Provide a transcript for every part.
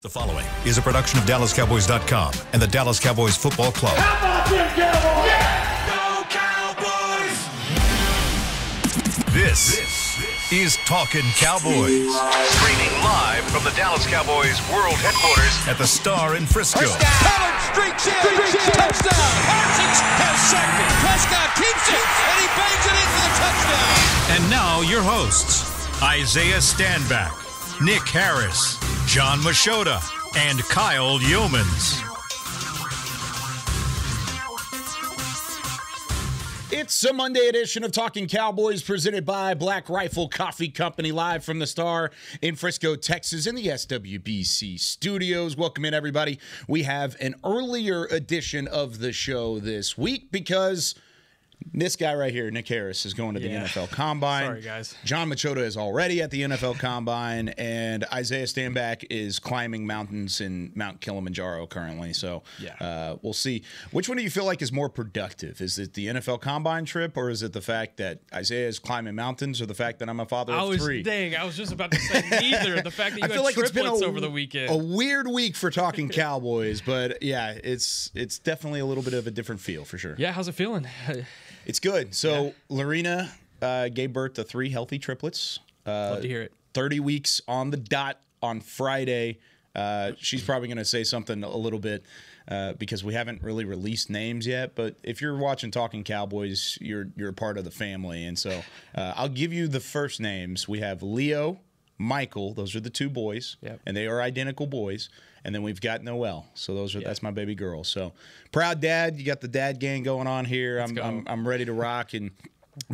The following is a production of DallasCowboys.com and the Dallas Cowboys Football Club. How about them Cowboys? Yeah! Go Cowboys! This is Talkin Cowboys. Streaming live from the Dallas Cowboys World Headquarters at the Star in Frisco. Pollard streaks in. Touchdown. Parsons has sacked it. Prescott keeps it, and he bangs it in for the touchdown. And now your hosts, Isaiah Stanback, Nick Harris, John Machota, and Kyle Youmans. It's a Monday edition of Talking Cowboys presented by Black Rifle Coffee Company, live from the Star in Frisco, Texas, in the SWBC studios. Welcome in, everybody. We have an earlier edition of the show this week because this guy right here, Nick Harris, is going to the NFL Combine. Sorry, guys. John Machota is already at the NFL Combine, and Isaiah Stanback is climbing mountains in Mount Kilimanjaro currently. So we'll see. Which one do you feel like is more productive? Is it the NFL Combine trip, or is it the fact that Isaiah is climbing mountains, or the fact that I'm a father of three? I was just about to say neither. The fact that you I feel had like it's been over the weekend. A weird week for Talking Cowboys, but yeah, it's definitely a little bit of a different feel for sure. Yeah, how's it feeling? It's good. So Lorena gave birth to 3 healthy triplets. Love to hear it. 30 weeks on the dot on Friday. She's probably going to say something a little bit because we haven't really released names yet. But if you're watching Talking Cowboys, you're a part of the family. And so I'll give you the first names. We have Leo, Michael. Those are the 2 boys. Yep. And they are identical boys. And then we've got Noelle. So that's my baby girl. So proud dad. You got the dad gang going on here. I'm ready to rock. And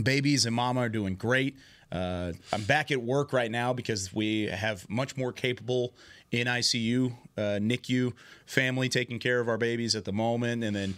babies and mama are doing great. I'm back at work right now because we have much more capable in ICU, NICU family taking care of our babies at the moment, and then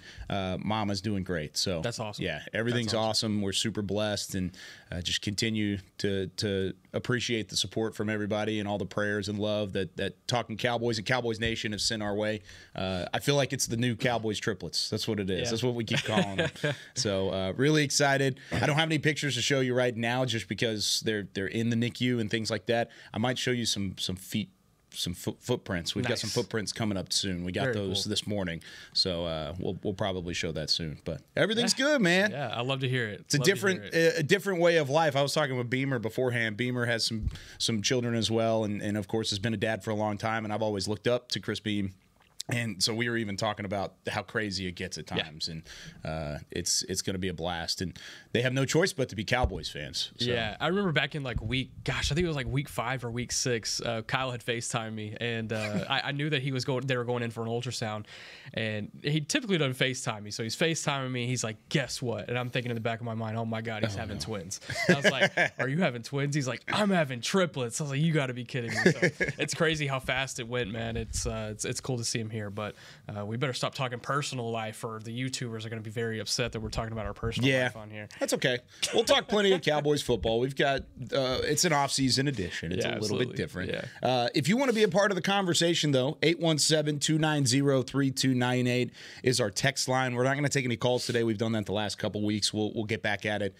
mama's doing great. So that's awesome. Yeah, everything's awesome. We're super blessed, and just continue to appreciate the support from everybody and all the prayers and love that Talking Cowboys and Cowboys Nation have sent our way. I feel like it's the new Cowboys triplets. That's what it is. Yeah. That's what we keep calling them. So really excited. I don't have any pictures to show you right now, just because they're in the NICU and things like that. I might show you some footprints. We've got some footprints coming up soon. We got those this morning, so we'll probably show that soon. But everything's good, man. Yeah, I love to hear it. It's a different way of life. I was talking with Beamer beforehand. Beamer has some children as well, and of course has been a dad for a long time. And I've always looked up to Chris Beam. And so we were even talking about how crazy it gets at times, and it's going to be a blast. And they have no choice but to be Cowboys fans. So. Yeah, I remember back in I think it was week 5 or week 6. Kyle had FaceTimed me, and I knew that they were going in for an ultrasound, and he typically doesn't FaceTime me, so he's FaceTiming me. He's like, "Guess what?" And I'm thinking in the back of my mind, "Oh my God, he's having twins." And I was like, "Are you having twins?" He's like, "I'm having triplets." I was like, "You got to be kidding me!" So it's crazy how fast it went, man. It's cool to see him here, but we better stop talking personal life, or the YouTubers are going to be very upset that we're talking about our personal life on here. That's okay. We'll talk plenty of Cowboys football. We've got it's an off-season edition. It's a little bit different. Yeah. If you want to be a part of the conversation, though, 817-290-3298 is our text line. We're not going to take any calls today. We've done that the last couple weeks. We'll get back at it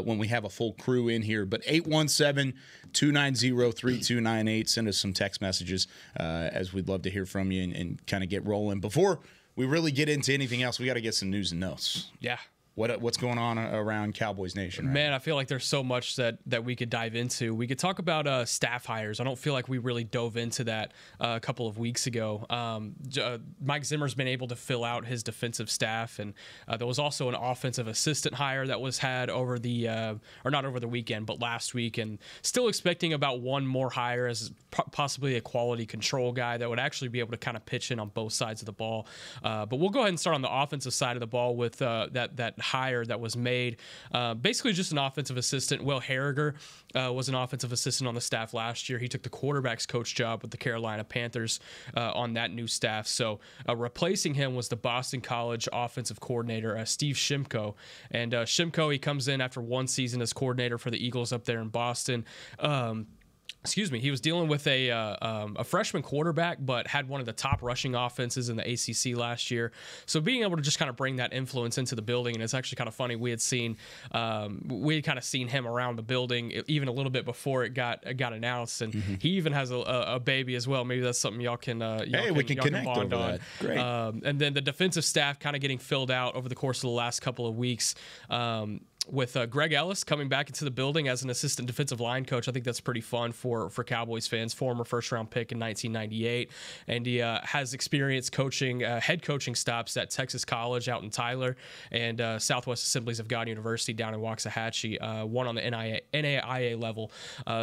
when we have a full crew in here. But 817-290-3298. Send us some text messages as we'd love to hear from you and kind of get rolling. Before we really get into anything else, we got to get some news and notes. Yeah. What's going on around Cowboys Nation right Man, now? I feel like there's so much that we could dive into. We could talk about staff hires. I don't feel like we really dove into that a couple of weeks ago. Mike Zimmer's been able to fill out his defensive staff, and there was also an offensive assistant hire that was had over the or not over the weekend, but last week, and still expecting about one more hire as possibly a quality control guy that would actually be able to kind of pitch in on both sides of the ball. But we'll go ahead and start on the offensive side of the ball with that hire that was made. Basically just an offensive assistant. Will Harriger was an offensive assistant on the staff last year. He took the quarterback's coach job with the Carolina Panthers on that new staff. So replacing him was the Boston College offensive coordinator, Steve Shimko. And Shimko, he comes in after one season as coordinator for the Eagles up there in Boston. he was dealing with a freshman quarterback, but had one of the top rushing offenses in the ACC last year. So being able to just kind of bring that influence into the building, and it's actually kind of funny. We had kind of seen him around the building even a little bit before it got announced, and he even has a baby as well. Maybe that's something y'all can we can connect bond over on. that. Great. And then the defensive staff kind of getting filled out over the course of the last couple of weeks. With Greg Ellis coming back into the building as an assistant defensive line coach. I think that's pretty fun for Cowboys fans. Former first-round pick in 1998, and he has experience coaching head coaching stops at Texas College out in Tyler and Southwest Assemblies of God University down in Waxahachie. One on the NAIA level.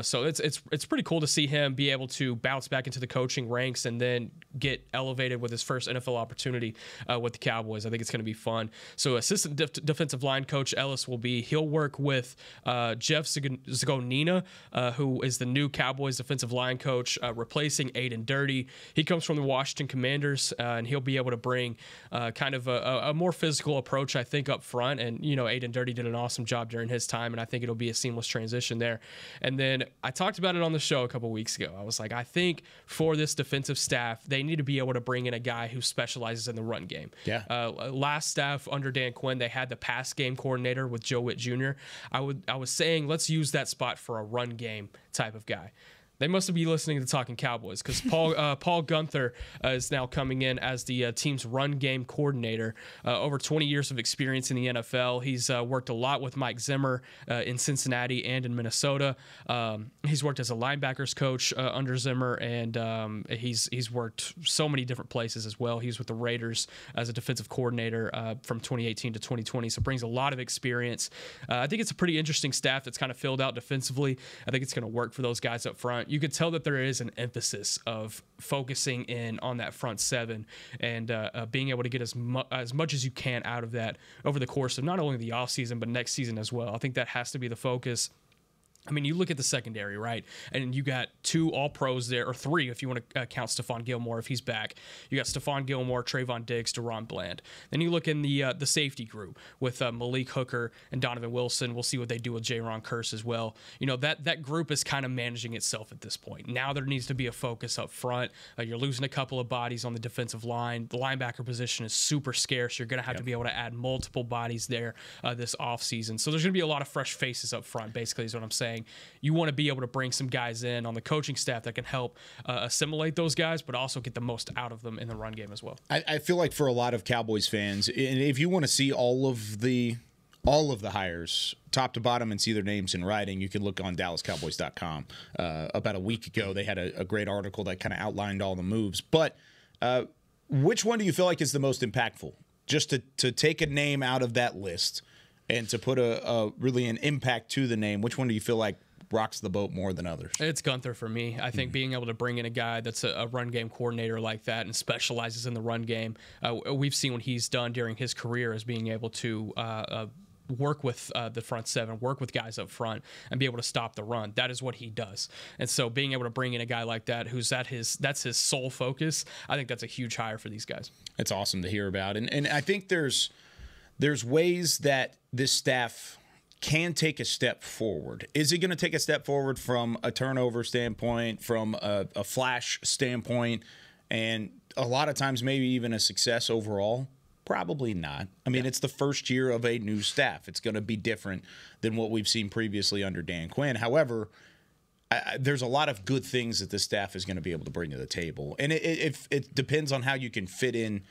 So it's pretty cool to see him be able to bounce back into the coaching ranks and then get elevated with his first NFL opportunity with the Cowboys. I think it's going to be fun. So assistant defensive line coach Ellis he'll work with Jeff Zagonina, who is the new Cowboys defensive line coach, replacing Aiden Dirty. He comes from the Washington Commanders, and he'll be able to bring kind of a more physical approach, I think, up front. And, Aiden Dirty did an awesome job during his time, and I think it'll be a seamless transition there. And then I talked about it on the show a couple weeks ago. I was like, I think for this defensive staff, they need to be able to bring in a guy who specializes in the run game. Yeah. Last staff under Dan Quinn, they had the pass game coordinator with Joe Witt Jr. I was saying, let's use that spot for a run game type of guy. They must be listening to Talkin Cowboys because Paul Gunther is now coming in as the team's run game coordinator. Over 20 years of experience in the NFL. He's worked a lot with Mike Zimmer in Cincinnati and in Minnesota. He's worked as a linebackers coach under Zimmer, and he's worked so many different places as well. He was with the Raiders as a defensive coordinator from 2018 to 2020, so brings a lot of experience. I think it's a pretty interesting staff that's kind of filled out defensively. I think it's going to work for those guys up front. You could tell that there is an emphasis of focusing in on that front seven and being able to get as much as you can out of that over the course of not only the offseason, but next season as well. I think that has to be the focus. I mean, you look at the secondary, right? And you got 2 All-Pros there, or 3 if you want to count Stephon Gilmore if he's back. You got Stephon Gilmore, Trayvon Diggs, Deron Bland. Then you look in the safety group with Malik Hooker and Donovan Wilson. We'll see what they do with Jaron Kearse as well. That group is kind of managing itself at this point. Now there needs to be a focus up front. You're losing a couple of bodies on the defensive line. The linebacker position is super scarce. You're going to have to be able to add multiple bodies there this offseason. So there's going to be a lot of fresh faces up front, basically, is what I'm saying. You want to be able to bring some guys in on the coaching staff that can help assimilate those guys, but also get the most out of them in the run game as well. I feel like for a lot of Cowboys fans, and if you want to see all of the hires top to bottom and see their names in writing, you can look on DallasCowboys.com. About a week ago, they had a great article that kind of outlined all the moves. But which one do you feel like is the most impactful? Just to take a name out of that list and to put really an impact to the name, which one do you feel like rocks the boat more than others? It's Gunther for me. I think being able to bring in a guy that's a run game coordinator like that and specializes in the run game, we've seen what he's done during his career as being able to work with the front seven, work with guys up front, and be able to stop the run. That is what he does. And so being able to bring in a guy like that that's his sole focus, I think that's a huge hire for these guys. It's awesome to hear about. And I think there's ways that this staff can take a step forward. Is it going to take a step forward from a turnover standpoint, from a flash standpoint, and a lot of times maybe even a success overall? Probably not. I mean, It's the first year of a new staff. It's going to be different than what we've seen previously under Dan Quinn. However, there's a lot of good things that this staff is going to be able to bring to the table. And it depends on how you can fit in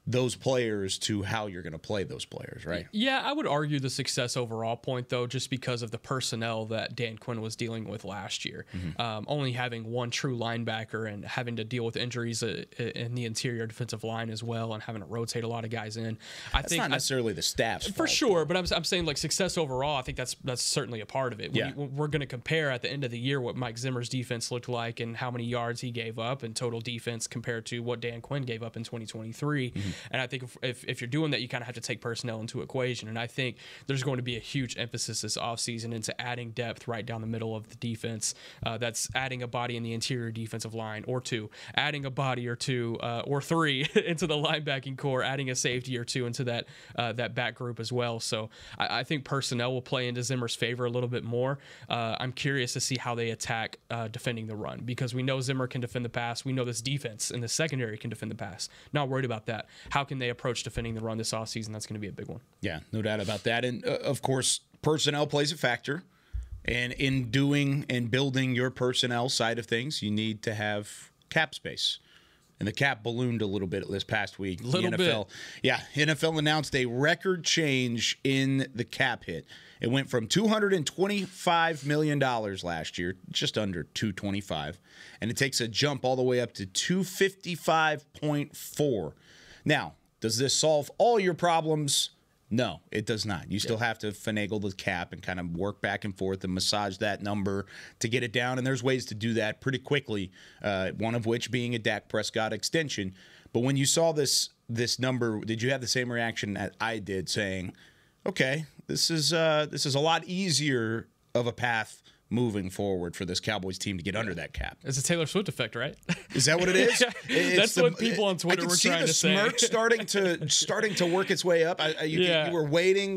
those players to how you're going to play those players, right? Yeah, I would argue the success overall point, though, just because of the personnel that Dan Quinn was dealing with last year. Only having one true linebacker and having to deal with injuries in the interior defensive line as well, and having to rotate a lot of guys in. That's not necessarily the staff's for fault, sure, but I'm saying like success overall. I think that's certainly a part of it. We're going to compare at the end of the year what Mike Zimmer's defense looked like and how many yards he gave up in total defense compared to what Dan Quinn gave up in 2023. And I think if you're doing that, you kind of have to take personnel into equation. And I think there's going to be a huge emphasis this offseason into adding depth right down the middle of the defense. That's adding a body in the interior defensive line or two, adding a body or two or three into the linebacking core, adding a safety or two into that back group as well. So I think personnel will play into Zimmer's favor a little bit more. I'm curious to see how they attack defending the run, because we know Zimmer can defend the pass. We know this defense in the secondary can defend the pass. Not worried about that. How can they approach defending the run this offseason? That's going to be a big one. Yeah, no doubt about that. And of course, personnel plays a factor. And in doing and building your personnel side of things, you need to have cap space. And the cap ballooned a little bit this past week. Little bit. Yeah, NFL announced a record change in the cap hit. It went from $225 million last year, just under $225, and it takes a jump all the way up to $255.4. Now, does this solve all your problems? No, it does not. You still have to finagle the cap and kind of work back and forth and massage that number to get it down. And there's ways to do that pretty quickly, one of which being a Dak Prescott extension. But when you saw this number, did you have the same reaction that I did, saying, okay, this is a lot easier of a path moving forward for this Cowboys team to get under that cap? It's a Taylor Swift effect, right? Is that what it is? That's what people on Twitter were trying to say. I can see the smirk starting to work its way up. You were waiting.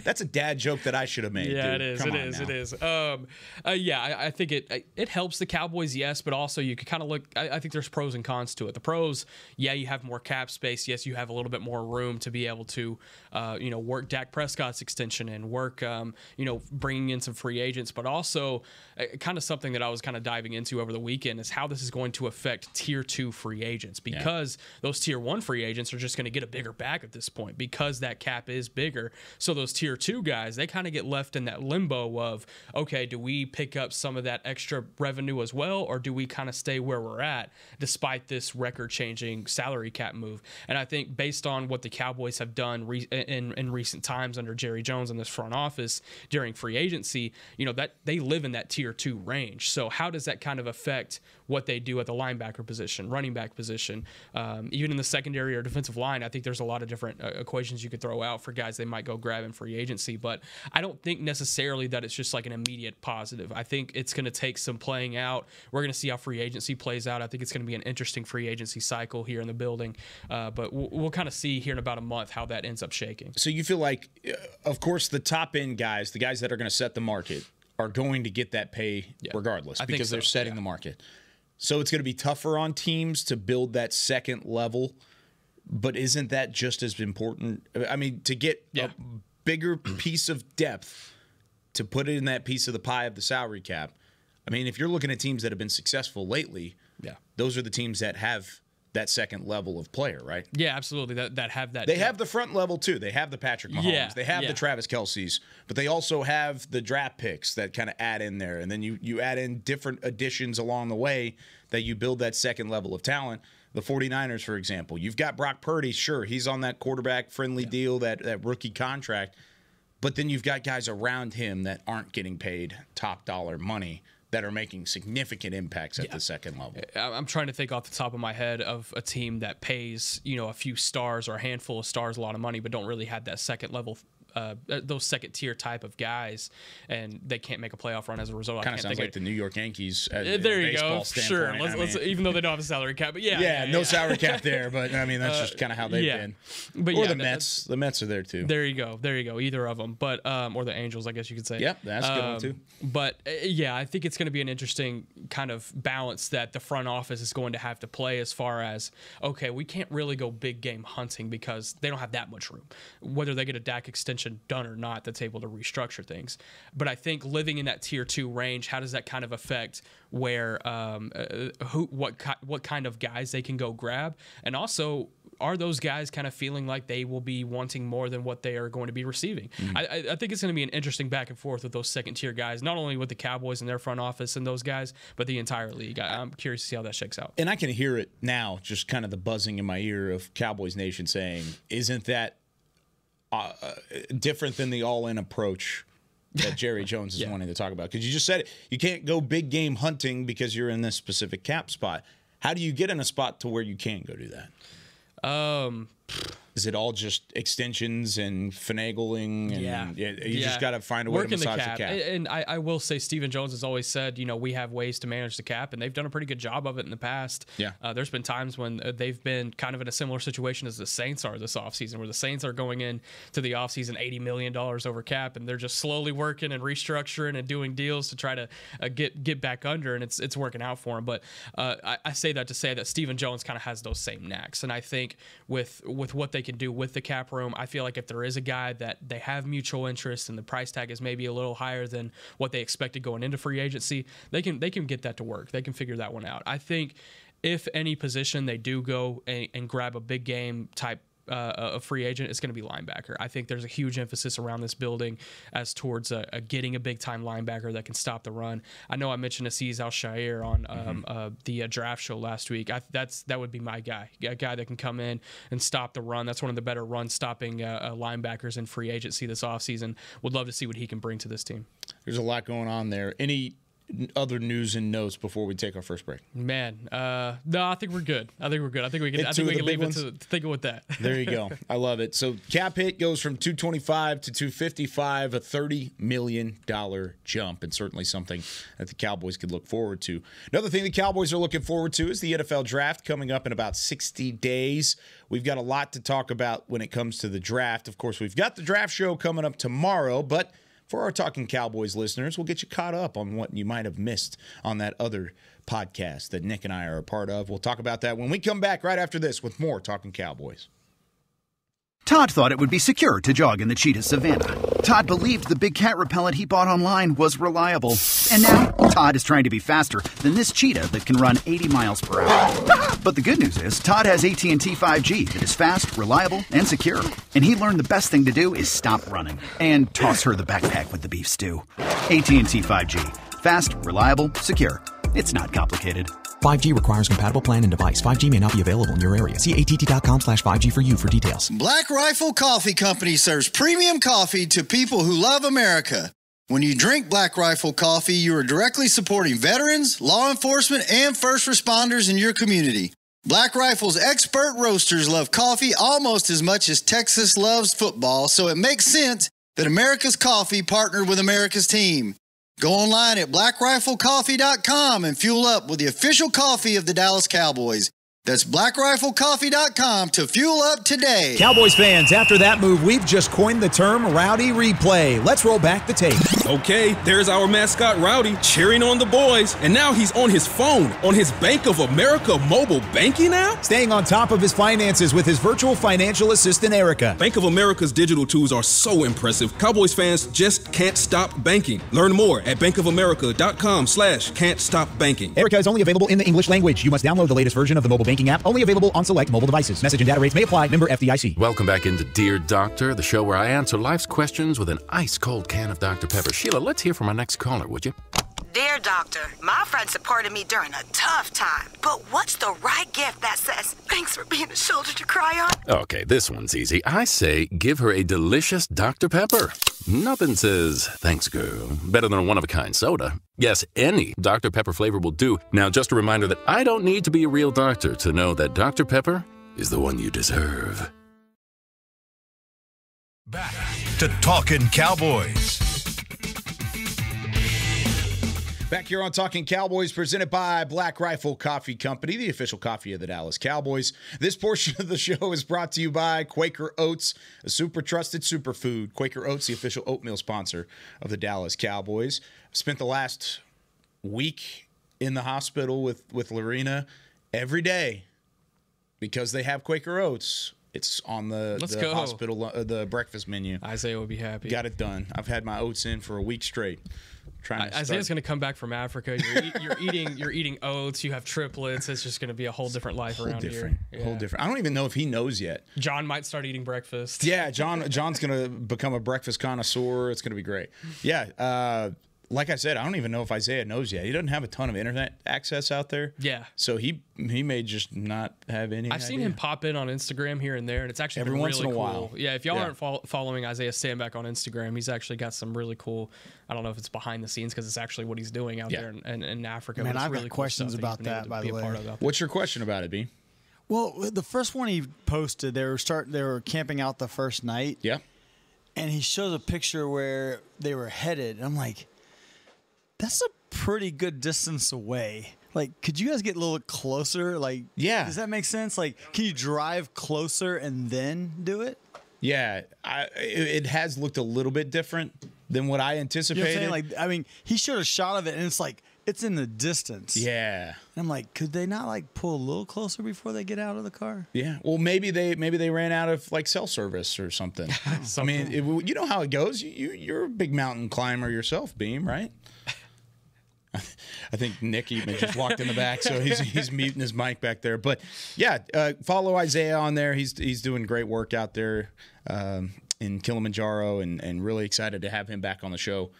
That's a dad joke that I should have made. Yeah, dude. it is. I think it helps the Cowboys, yes, but also you could kind of look. I think there's pros and cons to it. The pros, yeah, you have more cap space. Yes, you have a little bit more room to be able to, work Dak Prescott's extension and work, bringing in some free agents, but also kind of something that I was kind of diving into over the weekend is how this is going to affect tier 2 free agents, because those tier 1 free agents are just going to get a bigger bag at this point because that cap is bigger. So those tier 2 guys, they kind of get left in that limbo of, okay, do we pick up some of that extra revenue as well, or do we kind of stay where we're at despite this record-changing salary cap move? And I think based on what the Cowboys have done in recent times under Jerry Jones in this front office during free agency, that they live in that tier 2 range. So how does that kind of affect what they do at the linebacker position, running back position, even in the secondary or defensive line? I think there's a lot of different equations you could throw out for guys they might go grab in free agency, but I don't think necessarily that it's just like an immediate positive. I think it's going to take some playing out. We're going to see how free agency plays out. I think it's going to be an interesting free agency cycle here in the building, but we'll kind of see here in about a month how that ends up shaking. So you feel like, of course, the top end guys, the guys that are going to set the market, are going to get that pay regardless because they're setting the market. So it's going to be tougher on teams to build that second level, but isn't that just as important? I mean, to get a bigger piece of depth, to put it in that piece of the pie of the salary cap. I mean, if you're looking at teams that have been successful lately, those are the teams that have that second level of player, right? Yeah, absolutely. That have that. They have the front level too. They have the Patrick Mahomes. They have the Travis Kelce's, but they also have the draft picks that kind of add in there. And then you add in different additions along the way that you build that second level of talent. The 49ers, for example, you've got Brock Purdy. Sure, he's on that quarterback-friendly deal, that rookie contract. But then you've got guys around him that aren't getting paid top dollar money that are making significant impacts at the second level. I'm trying to think off the top of my head of a team that pays, a few stars or a handful of stars a lot of money, but don't really have that second level, those second tier type of guys, and they can't make a playoff run as a result. Kind of sounds like the New York Yankees. There you go. Sure. Let's, even though they don't have a salary cap, but no salary cap there. But I mean, that's just kind of how they've been. But or the Mets. The Mets are there too. There you go. Either of them. But or the Angels, I guess you could say. Yep, that's a good one too. But I think it's going to be an interesting kind of balance that the front office is going to have to play as far as, okay, we can't really go big game hunting because they don't have that much room. Whether they get a Dak extension done or not, that's able to restructure things. But I think living in that tier 2 range, how does that kind of affect where what kind of guys they can go grab, and also are those guys kind of feeling like they will be wanting more than what they are going to be receiving? I think it's going to be an interesting back and forth with those second tier guys, not only with the Cowboys and their front office and those guys, but the entire league. I'm curious to see how that shakes out. And I can hear it now, just kind of the buzzing in my ear of Cowboys Nation saying, isn't that different than the all-in approach that Jerry Jones is wanting to talk about? Because you just said it. You can't go big game hunting because you're in this specific cap spot. How do you get in a spot to where you can go do that? Is it all just extensions and finagling? And you just got to find a way to massage the cap. And I will say Stephen Jones has always said, we have ways to manage the cap, and they've done a pretty good job of it in the past. Yeah. There's been times when they've been kind of in a similar situation as the Saints are this offseason, where the Saints are going in to the offseason $80 million over cap, and they're just slowly working and restructuring and doing deals to try to get back under, and it's working out for them. But I say that to say that Stephen Jones kind of has those same knacks, and I think with what they can do with the cap room, I feel like if there is a guy that they have mutual interest and the price tag is maybe a little higher than what they expected going into free agency, they can get that to work. They can figure that one out. I think if any position they do go and grab a big game type a free agent, it's going to be linebacker. I think there's a huge emphasis around this building as towards getting a big-time linebacker that can stop the run. I know I mentioned Azeez Al-Shaair on the draft show last week. That would be my guy, a guy that can come in and stop the run. That's one of the better run-stopping linebackers in free agency this offseason. Would love to see what he can bring to this team. There's a lot going on there. Any other news and notes before we take our first break? Man, no, I think we're good. I think we can leave it to thinking with that. There you go. I love it. So cap hit goes from $225 to $255, a $30 million jump, and certainly something that the Cowboys could look forward to. Another thing the Cowboys are looking forward to is the NFL draft coming up in about 60 days. We've got a lot to talk about when it comes to the draft. Of course, we've got the draft show coming up tomorrow, but for our Talkin Cowboys listeners, we'll get you caught up on what you might have missed on that other podcast that Nick and I are a part of. We'll talk about that when we come back right after this with more Talkin Cowboys. Todd thought it would be secure to jog in the cheetah savanna. Todd believed the big cat repellent he bought online was reliable. And now, Todd is trying to be faster than this cheetah that can run 80 miles per hour. But the good news is, Todd has AT&T 5G that is fast, reliable, and secure. And he learned the best thing to do is stop running and toss her the backpack with the beef stew. AT&T 5G. Fast, reliable, secure. It's not complicated. 5G requires compatible plan and device. 5G may not be available in your area. See att.com/5G for you for details. Black Rifle Coffee Company serves premium coffee to people who love America. When you drink Black Rifle coffee, you are directly supporting veterans, law enforcement, and first responders in your community. Black Rifle's expert roasters love coffee almost as much as Texas loves football, so it makes sense that America's Coffee partnered with America's team. Go online at blackriflecoffee.com and fuel up with the official coffee of the Dallas Cowboys. That's blackriflecoffee.com to fuel up today. Cowboys fans, after that move, we've just coined the term Rowdy Replay. Let's roll back the tape. Okay, there's our mascot Rowdy cheering on the boys. And now he's on his phone, on his Bank of America mobile banking app? Staying on top of his finances with his virtual financial assistant, Erica. Bank of America's digital tools are so impressive. Cowboys fans just can't stop banking. Learn more at bankofamerica.com/can't-stop-banking. Erica is only available in the English language. You must download the latest version of the mobile banking app, only available on select mobile devices. Message and data rates may apply. Member FDIC. Welcome back into Dear Doctor, the show where I answer life's questions with an ice-cold can of Dr. Pepper. Sheila, let's hear from our next caller, would you? Dear Doctor, my friend supported me during a tough time, but what's the right gift that says, thanks for being a shoulder to cry on? Okay, this one's easy. I say give her a delicious Dr. Pepper. Nothing says, thanks, girl, better than a one-of-a-kind soda. Yes, any Dr. Pepper flavor will do. Now, just a reminder that I don't need to be a real doctor to know that Dr. Pepper is the one you deserve. Back to Talkin Cowboys. Back here on Talkin Cowboys, presented by Black Rifle Coffee Company, the official coffee of the Dallas Cowboys. This portion of the show is brought to you by Quaker Oats, a super trusted superfood. Quaker Oats, the official oatmeal sponsor of the Dallas Cowboys. I've spent the last week in the hospital with Lorena every day because they have Quaker Oats. It's on the hospital, the breakfast menu. Isaiah would be happy. Got it done. I've had my oats in for a week straight. Isaiah's going to come back from Africa. You're eating oats. You have triplets. It's just going to be a whole different life around here. Yeah. Whole different. I don't even know if he knows yet. John might start eating breakfast. Yeah, John's going to become a breakfast connoisseur. It's going to be great. Yeah. Like I said, I don't even know if Isaiah knows yet. He doesn't have a ton of internet access out there. Yeah. So he may just not have any I've seen him pop in on Instagram here and there, and it's actually every once in a while. Yeah, if y'all aren't following Isaiah Standback on Instagram, he's actually got some really cool, I don't know if it's behind the scenes because it's actually what he's doing out there in Africa. Man, I've got questions about that, by the way. What's your question about it, B? Well, the first one he posted, they were camping out the first night. Yeah. And he shows a picture where they were headed. And I'm like, that's a pretty good distance away. Like, could you guys get a little closer? Like, yeah. Does that make sense? Like, can you drive closer and then do it? Yeah. It has looked a little bit different than what I anticipated. You know what I'm saying? Like, I mean, he showed a shot of it, and it's like, it's in the distance. Yeah. And I'm like, could they not like pull a little closer before they get out of the car? Yeah. Well, maybe they ran out of like cell service or something. I mean, you know how it goes. You're a big mountain climber yourself, Beam, right? I think Nick Eatman just walked in the back, so he's muting his mic back there. But yeah, follow Isaiah on there. He's doing great work out there in Kilimanjaro, and really excited to have him back on the show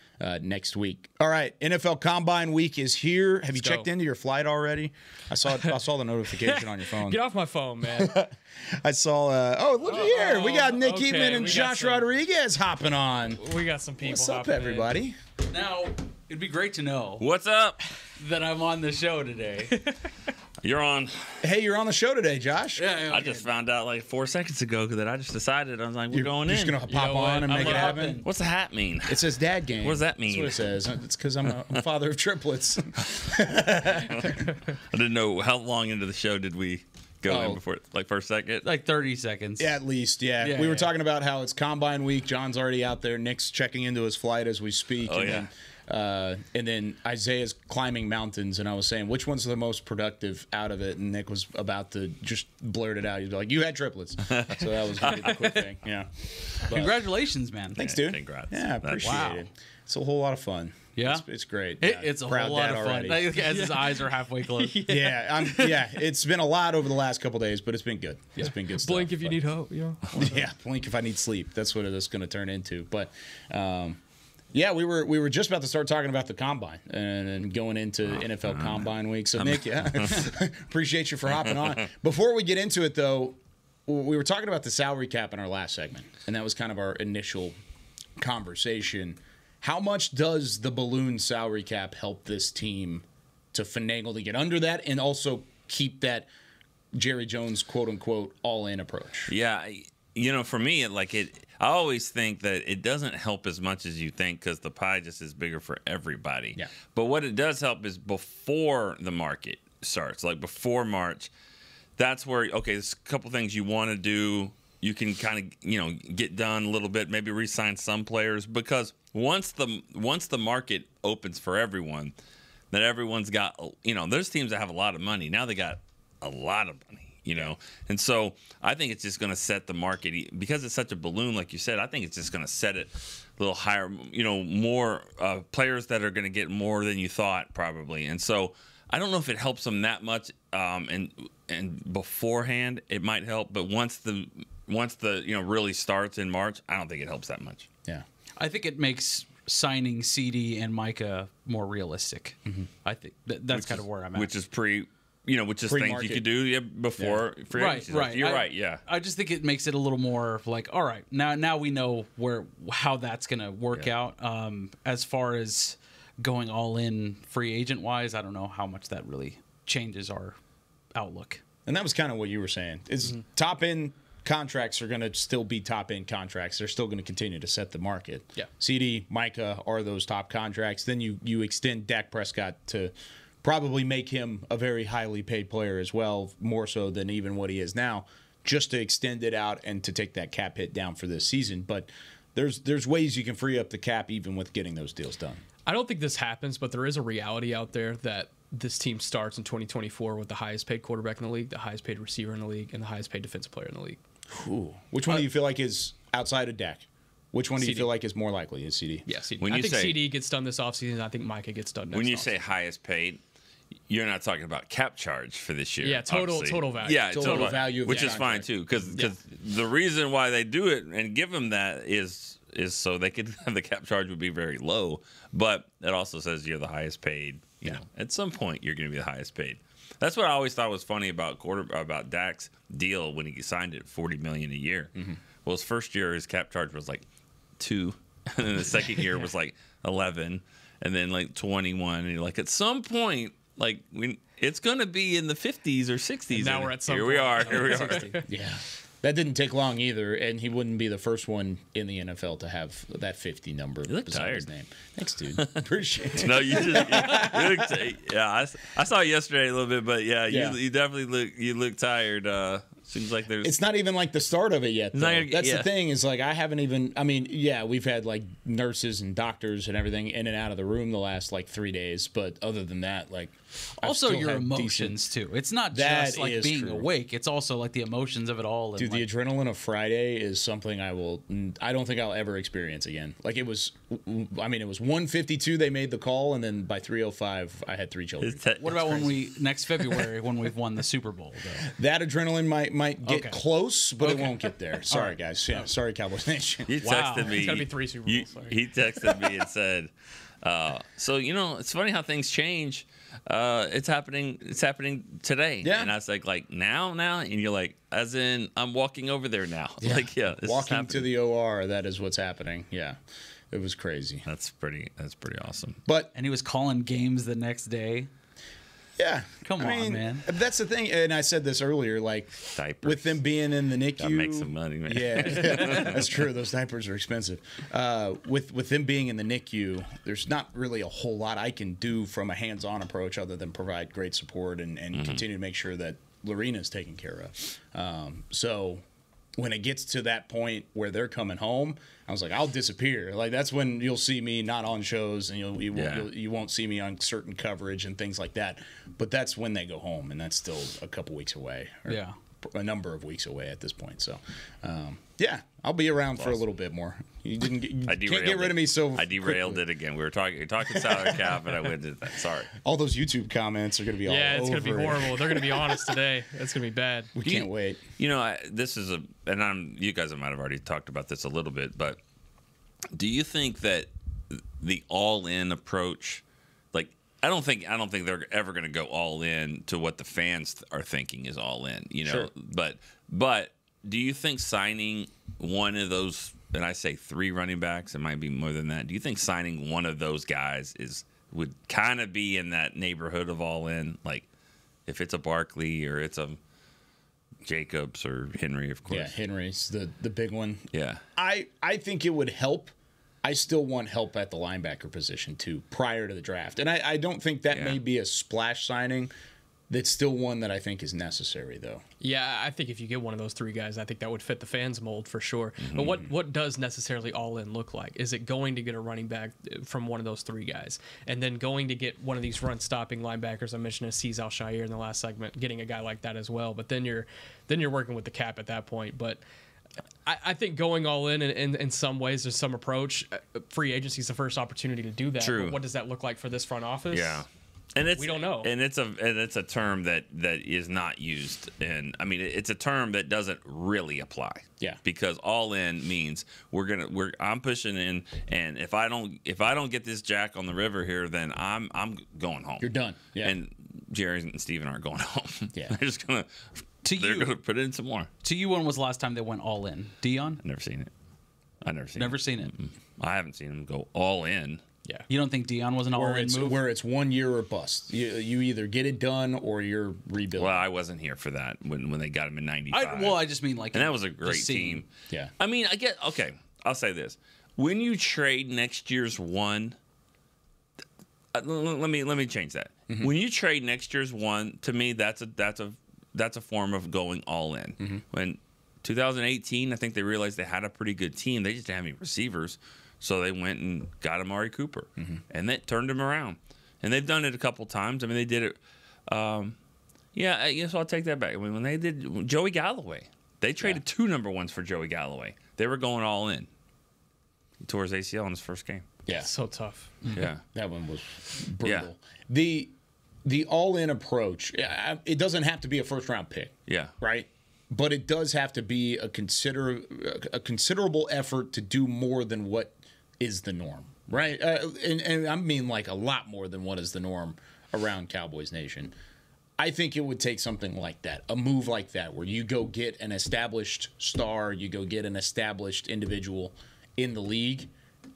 next week. All right, NFL Combine Week is here. Have you checked into your flight already? I saw the notification on your phone. Get off my phone, man. I saw. Look here. We got Nick Eatman and Josh Rodriguez hopping on. We got some people. What's up, everybody? Now, it'd be great to know. What's up? That I'm on the show today. You're on. Hey, you're on the show today, Josh. Yeah, I just found out like 4 seconds ago that I just decided. I was like, we're going in. You're just going to pop on and make it happen? What's the hat mean? It says dad game. What does that mean? That's what it says. It's because I'm a father of triplets. I didn't know how long into the show did we go in before, like first second? Like 30 seconds. Yeah, at least, yeah. We were talking about how it's Combine Week. John's already out there. Nick's checking into his flight as we speak. And then Isaiah's climbing mountains, and I was saying, which one's the most productive out of it? And Nick was about to just blurt it out. He'd be like, you had triplets. So that was really the quick thing. Yeah. But, congratulations, man. Thanks, dude. Congrats. Yeah, appreciate it. It's a whole lot of fun. Yeah, it's great. It's a whole lot of fun. As his eyes are halfway closed. It's been a lot over the last couple days, but it's been good. It's been good stuff. Blink if you need hope. Yeah, blink if I need sleep. That's what it's going to turn into. But yeah, we were just about to start talking about the Combine and going into NFL Combine Week. So Nick, appreciate you for hopping on. Before we get into it, though, we were talking about the salary cap in our last segment, and that was kind of our initial conversation. How much does the balloon salary cap help this team to finagle to get under that and also keep that Jerry Jones, quote unquote, all-in approach? Yeah, for me, I always think that it doesn't help as much as you think because the pie just is bigger for everybody. Yeah. But what it does help is before the market starts, like before March, that's where, there's a couple things you want to do. You can kind of, get done a little bit, maybe re-sign some players because once the market opens for everyone, then everyone's got, there's teams that have a lot of money. Now they got a lot of money. And so I think it's just going to set the market because it's such a balloon, like you said. I think it's just going to set it a little higher. More players that are going to get more than you thought, probably. And so I don't know if it helps them that much. And beforehand, it might help, but once the really starts in March, I don't think it helps that much. Yeah, I think it makes signing CD and Micah more realistic. Mm-hmm. I think that's kind of where I'm at. Which is which is things you could do before free agency. Right. You're right. Yeah. I just think it makes it a little more like, all right, now we know how that's going to work out. As far as going all in free agent wise, I don't know how much that really changes our outlook. And that was kind of what you were saying. Is top end contracts are going to still be top end contracts. They're still going to continue to set the market. Yeah. CD, Micah are those top contracts. Then you extend Dak Prescott to probably make him a very highly paid player as well, more so than even what he is now, just to extend it out and to take that cap hit down for this season. But there's ways you can free up the cap even with getting those deals done. I don't think this happens, but there is a reality out there that this team starts in 2024 with the highest paid quarterback in the league, the highest paid receiver in the league, and the highest paid defensive player in the league. Ooh. Which one do you feel like is outside of Dak? Which one do you feel like is more likely? Is CD? Yeah, CD. I think CD gets done this offseason. I think Micah gets done next When you offseason. say highest paid, you're not talking about cap charge for this year. Yeah, total value. Yeah, total value, which is fine too, because the reason why they do it and give them that is so they could have the cap charge would be very low, but it also says you're the highest paid. You know, at some point you're going to be the highest paid. That's what I always thought was funny about Dak's deal when he signed it, $40 million a year. Mm-hmm. Well, his first year his cap charge was like 2, and then the second year was like 11, and then like 21. And you're like, at some point like it's going to be in the 50s or 60s. And now we're at some Here we are. Here we are. Yeah. That didn't take long either, and he wouldn't be the first one in the NFL to have that 50 number look beside tired. his name. Thanks, dude. Appreciate it. No, you look I saw it yesterday a little bit, but you definitely look tired. Seems like there's. It's not even like the start of it yet. That's the thing is like I haven't even. I mean, yeah, we've had like nurses and doctors and everything in and out of the room the last like 3 days, but other than that, like. Also, your emotions too. It's not just like being awake. It's also like the emotions of it all. And dude, the adrenaline of Friday is something I don't think I'll ever experience again. Like it was 1:52 they made the call, and then by 3:05 I had 3 children. What about next February when we've won the Super Bowl? Though? That adrenaline might get close, but it won't get there. Sorry, guys. Yeah, sorry, Cowboys Nation. He texted me. It's gotta be 3 Super Bowls. He texted me and said, "So it's funny how things change." It's happening today. Yeah. And I was like now, and you're like, as in I'm walking over there now. Yeah. Like, yeah, this walking is to the OR, that is what's happening. Yeah. It was crazy. That's pretty awesome. And he was calling games the next day. Yeah. Come on, man. That's the thing, and I said this earlier, like diapers. With them being in the NICU. Gotta make some money, man. Yeah. That's true. Those diapers are expensive. With them being in the NICU, there's not really a whole lot I can do from a hands-on approach other than provide great support and continue to make sure that Lorena's taken care of. So when it gets to that point where they're coming home, I was like, I'll disappear. Like that's when you'll see me not on shows, and you won't see me on certain coverage and things like that. But that's when they go home, and that's still a couple weeks away. A number of weeks away at this point. So, I'll be around for a little bit more. You can't get rid of me so I derailed it again. We were talking salary cap, and I went to that. Sorry. All those YouTube comments are going to be all over. Yeah, it's going to be horrible. They're going to be honest today. It's going to be bad. We can't wait. This is you guys might have already talked about this a little bit, but do you think that the all-in approach, like I don't think they're ever going to go all in to what the fans are thinking is all in, Sure. But do you think signing one of those, and I say 3 running backs, it might be more than that. Do you think signing one of those guys would kind of be in that neighborhood of all in? Like if it's a Barkley or it's a Jacobs or Henry, of course. Yeah, Henry's the big one. Yeah. I think it would help. I still want help at the linebacker position too prior to the draft. And I don't think that may be a splash signing. That's still one that I think is necessary, though. Yeah, I think if you get one of those 3 guys, I think that would fit the fans' mold for sure. But what does necessarily all in look like? Is it going to get a running back from one of those 3 guys, and then going to get one of these run-stopping linebackers? I mentioned Azeez Al-Shaair in the last segment, getting a guy like that as well. But then you're working with the cap at that point. But I think going all in some ways, there's some approach. Free agency is the first opportunity to do that. True. But what does that look like for this front office? Yeah. And we don't know. And it's a term that is not used, and I mean it's a term that doesn't really apply. Yeah. Because all in means I'm pushing in, and if I don't get this jack on the river here, then I'm going home. You're done. Yeah. And Jerry and Steven aren't going home. Yeah. They're just gonna put in some more. To you, when was the last time they went all in? Dion? I've never seen it. Never seen it. I haven't seen them go all in. Yeah. You don't think Dion was an all-in move? Where it's 1 year or bust. You either get it done or you're rebuilding. Well, I wasn't here for that when they got him in '95. I just mean like, and that was a great team. Yeah. I mean, I'll say this: when you trade next year's one, let me change that. Mm-hmm. When you trade next year's one, to me, that's a form of going all in. Mm-hmm. When 2018, I think they realized they had a pretty good team. They just didn't have any receivers. So they went and got Amari Cooper, and that turned him around. And they've done it a couple times. I mean, they did it. I guess I'll take that back. I mean, when they did Joey Galloway, they traded 2 number 1s for Joey Galloway. They were going all in. He tore his ACL in his first game. Yeah, so tough. Yeah, that one was brutal. Yeah. The all in approach. It doesn't have to be a first round pick. Yeah, right. But it does have to be a considerable effort to do more than what is the norm, right? And I mean like a lot more than what is the norm around Cowboys Nation. I think it would take something like that, a move like that, where you go get an established star, you go get an established individual in the league,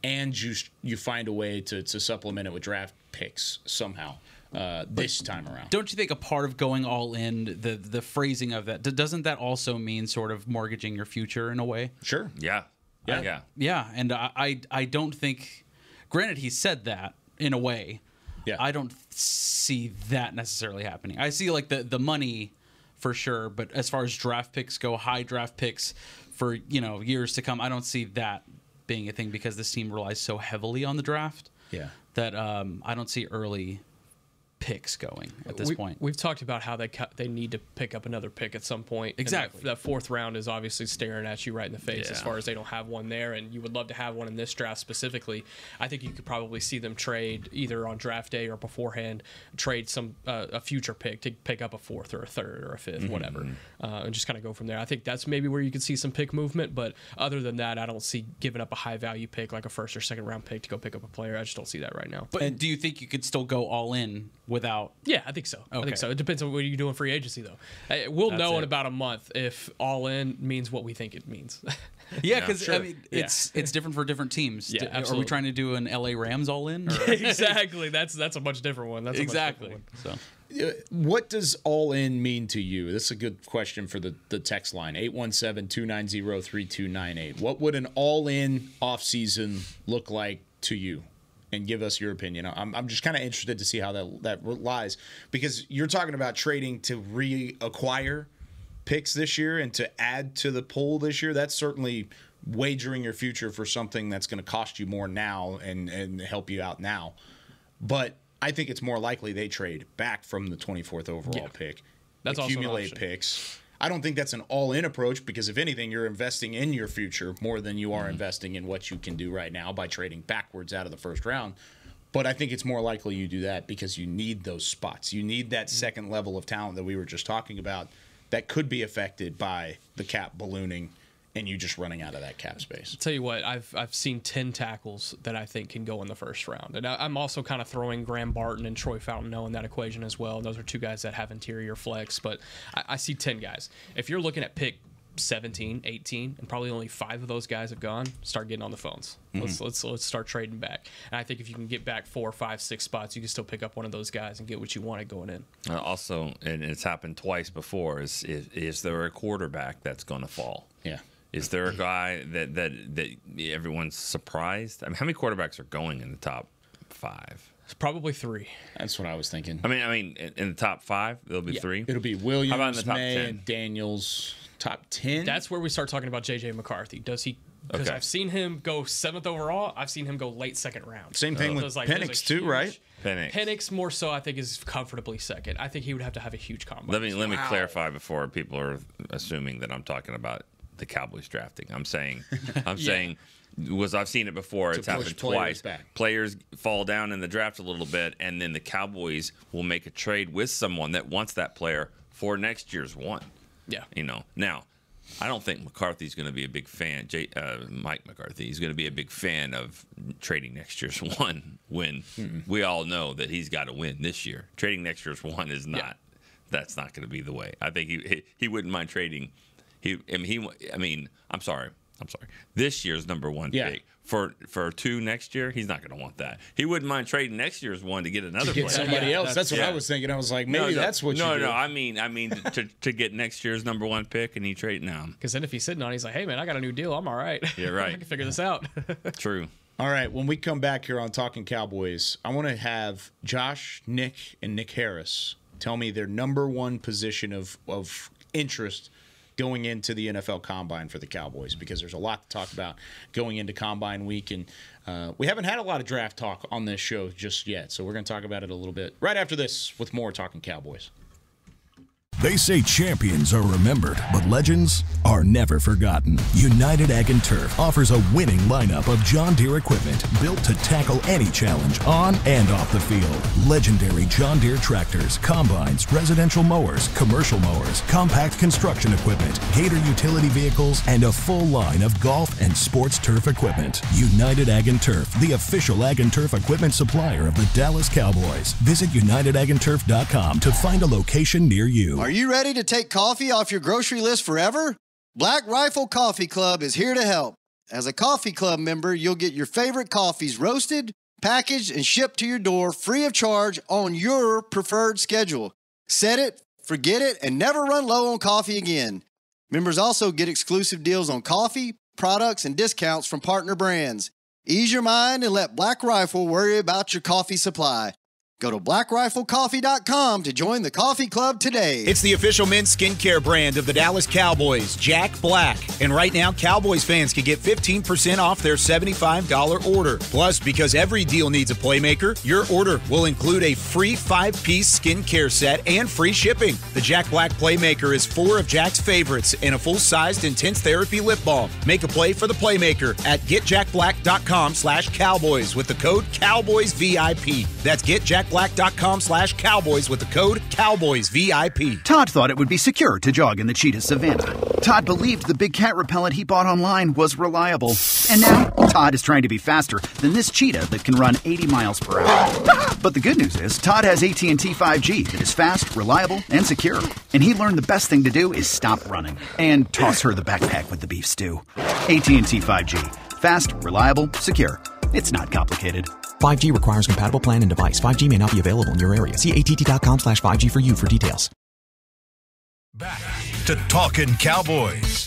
and you find a way to supplement it with draft picks somehow. this time around. Don't you think a part of going all in, the phrasing of that, doesn't that also mean sort of mortgaging your future in a way? Sure. Yeah. And I don't think, granted, he said that in a way. Yeah. I don't see that necessarily happening. I see like the money for sure, but as far as draft picks go, high draft picks for years to come, I don't see that being a thing because this team relies so heavily on the draft. Yeah. That I don't see early picks going at this point. We've talked about how they need to pick up another pick at some point. Exactly. That fourth round is obviously staring at you right in the face as far as they don't have one there, and you would love to have one in this draft specifically. I think you could probably see them trade either on draft day or beforehand, trade some a future pick to pick up a fourth or a third or a fifth, whatever, and just kind of go from there. I think that's maybe where you could see some pick movement, but other than that, I don't see giving up a high value pick like a first or second round pick to go pick up a player. I just don't see that right now. But do you think you could still go all in without? Yeah, I think so. Okay. I think so. It depends on what you do in free agency, though. We'll know in about a month if all in means what we think it means. Yeah, because I mean, it's different for different teams. Yeah, Are we absolutely. trying to do an LA Rams all in? Or? Exactly. That's a much different one. That's exactly. A much different one. So, what does all in mean to you? This is a good question for the text line, 817-290-3298. What would an all in offseason look like to you? And give us your opinion. I'm just kind of interested to see how that lies, because you're talking about trading to reacquire picks this year and to add to the pool this year. That's certainly wagering your future for something that's going to cost you more now and help you out now. But I think it's more likely they trade back from the 24th overall pick, that's accumulate also an picks. I don't think that's an all-in approach because, if anything, you're investing in your future more than you are investing in what you can do right now by trading backwards out of the first round. But I think it's more likely you do that because you need those spots. You need that second level of talent that we were just talking about that could be affected by the cap ballooning and you just running out of that cap space. I'll tell you what, I've seen 10 tackles that I think can go in the first round. And I'm also kind of throwing Graham Barton and Troy Fountainoh in that equation as well. And those are two guys that have interior flex. But I see 10 guys. If you're looking at pick 17, 18, and probably only 5 of those guys have gone, start getting on the phones. Let's start trading back. And I think if you can get back 4, 5, 6 spots, you can still pick up one of those guys and get what you wanted going in. Also, and it's happened twice before, is there a quarterback that's going to fall? Yeah. Is there a guy that everyone's surprised? I mean, how many quarterbacks are going in the top 5? It's probably 3. That's what I was thinking. I mean, in the top 5, there'll be 3. It'll be Williams, How about in the top May, 10? and Daniels. Top 10? That's where we start talking about J.J. McCarthy. Does he? Because I've seen him go 7th overall. I've seen him go late second round. Same thing with Penix too, right? Penix more so, I think, is comfortably second. I think he would have to have a huge combine. Let me clarify before people are assuming that I'm talking about the Cowboys drafting. I'm saying I've seen it before. It's happened twice. Players fall down in the draft a little bit, and then the Cowboys will make a trade with someone that wants that player for next year's one. Yeah. Now, I don't think McCarthy's going to be a big fan. Mike McCarthy is going to be a big fan of trading next year's one when we all know that he's got to win this year. Trading next year's one is not. Yeah. That's not going to be the way. I think he wouldn't mind trading. I'm sorry. This year's number 1 pick for 2 next year. He's not going to want that. He wouldn't mind trading next year's one to get another player. Somebody else. That's what I was thinking. I was like, maybe that's what you do. No. I mean to get next year's number 1 pick, and he trade now. Because then if he's sitting on, he's like, hey man, I got a new deal. I'm all right. Yeah, right. I can figure this out. True. All right. When we come back here on Talkin Cowboys, I want to have Josh, Nick, and Nick Harris tell me their number 1 position of interest going into the NFL Combine for the Cowboys, because there's a lot to talk about going into Combine week, and we haven't had a lot of draft talk on this show just yet, so we're going to talk about it a little bit right after this with more Talkin Cowboys. They say champions are remembered, but legends are never forgotten. United Ag & Turf offers a winning lineup of John Deere equipment built to tackle any challenge on and off the field. Legendary John Deere tractors, combines, residential mowers, commercial mowers, compact construction equipment, Gator utility vehicles, and a full line of golf and sports turf equipment. United Ag & Turf, the official Ag & Turf equipment supplier of the Dallas Cowboys. Visit UnitedAgAndTurf.com to find a location near you. Are you ready to take coffee off your grocery list forever? Black Rifle Coffee Club is here to help. As a coffee club member, you'll get your favorite coffees roasted, packaged and shipped to your door free of charge on your preferred schedule. Set it, forget it, and never run low on coffee again. Members also get exclusive deals on coffee, products, and discounts from partner brands. Ease your mind and let Black Rifle worry about your coffee supply. Go to blackriflecoffee.com to join the coffee club today. It's the official men's skincare brand of the Dallas Cowboys, Jack Black. And right now, Cowboys fans can get 15% off their $75 order. Plus, because every deal needs a playmaker, your order will include a free 5-piece skincare set and free shipping. The Jack Black Playmaker is 4 of Jack's favorites and a full-sized intense therapy lip balm. Make a play for the Playmaker at getjackblack.com/Cowboys with the code CowboysVIP. That's getjackblack.com/Cowboys with the code CowboysVIP. Todd thought it would be secure to jog in the cheetah savanna. Todd believed the big cat repellent he bought online was reliable. And now, Todd is trying to be faster than this cheetah that can run 80 miles per hour. But the good news is, Todd has AT&T 5G that is fast, reliable, and secure. And he learned the best thing to do is stop running and toss her the backpack with the beef stew. AT&T 5G. Fast, reliable, secure. It's not complicated. 5G requires compatible plan and device. 5G may not be available in your area. See att.com/5G for you for details. Back to Talkin Cowboys.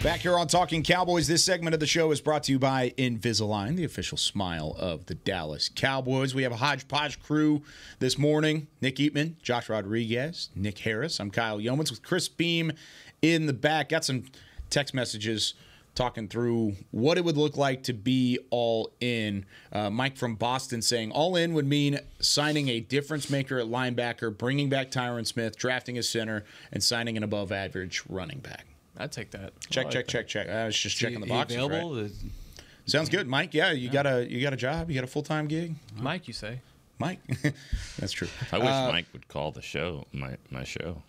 Back here on Talking Cowboys, this segment of the show is brought to you by Invisalign, the official smile of the Dallas Cowboys. We have a hodgepodge crew this morning. Nick Eatman, Josh Rodriguez, Nick Harris. I'm Kyle Youmans with Chris Beam in the back. Got some text messages talking through what it would look like to be all in. Mike from Boston saying all in would mean signing a difference maker at linebacker, bringing back Tyron Smith, drafting a center, and signing an above average running back. I'd take that. Check. I was just checking the boxes. Available? Right? Sounds good, Mike. Yeah, you got a job. You got a full-time gig. Mike, you say? Mike, that's true. I wish Mike would call the show, my show.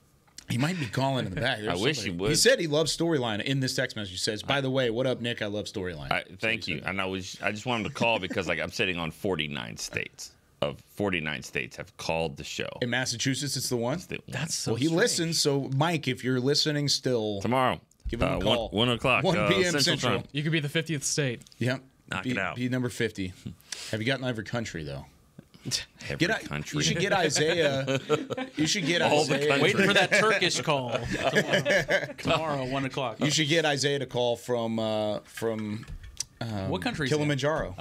He might be calling in the back. I wish he would. He said he loves storyline in this text message. He says, "By the way, what up, Nick? I love storyline." Thank you. And I just wanted to call because I'm sitting on 49 states. Of 49 states have called the show. In Massachusetts, it's the one? That's so well, he listens. So, Mike, if you're listening still. Tomorrow. Give him a call. 1 o'clock. 1 p.m. Central. You could be the 50th state. Yep. Knock it out. Be number 50. Have you gotten every country, though? Every country. You should get Isaiah. You should get All Isaiah. the countries. Waiting for that Turkish call tomorrow 1 o'clock. You should get Isaiah to call from what country? Kilimanjaro.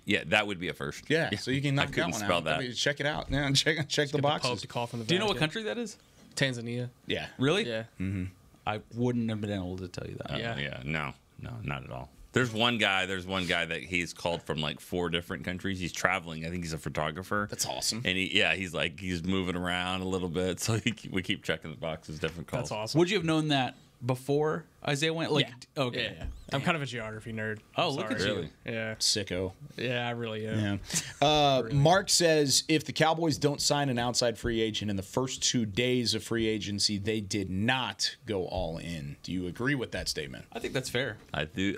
Yeah, that would be a first. Yeah, so you can knock that one spell out. that. I mean, check it out. Yeah, check the boxes. To call from the Do you know what Vatican. country that is? Tanzania. Yeah. Really? Yeah. Mm-hmm. I wouldn't have been able to tell you that. Yeah. No, not at all. There's one guy that he's called from like 4 different countries. He's traveling. I think he's a photographer. That's awesome. And he's moving around a little bit. So we keep checking the boxes, different calls. That's awesome. Would you have known that before Isaiah went? Like, yeah. Okay. Yeah. I'm kind of a geography nerd. Oh, look at Really? you. Yeah. Sicko. Yeah, I really am. Yeah. Mark says if the Cowboys don't sign an outside free agent in the first 2 days of free agency, they did not go all in. Do you agree with that statement? I think that's fair. I do.